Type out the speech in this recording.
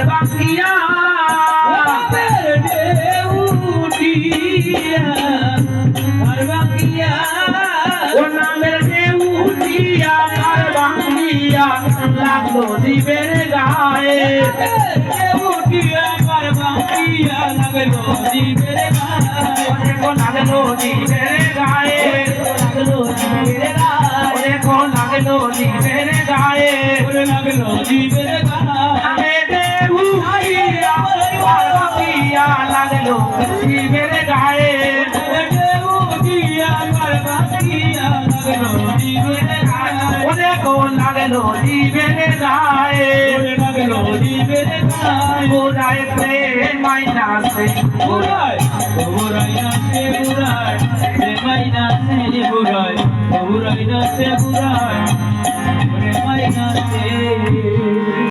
বাকিয়া ও নামের উঠিয়া আমার বাকিয়া লাগলো জীবের গায়ে উঠিয়া আমার বাকিয়া লাগলো জীবের গায়ে লাগলো জীবের গায়ে লাগলো জীবের গায়ে দেখো লাগলো জীবের গায়ে লাগলো জীবের গায়ে লাগলো জীবের গায়ে লাগলো জীবের গায়ে লাগলো জীবের গায়ে বুড়ায় প্রেম মাইনাছে বুড়ায় বুড়াই নাচে বুড়ায় প্রেম মাইনাছে বুড়ায় বুড়াই নাচে বুড়ায় প্রেম মাইনাছে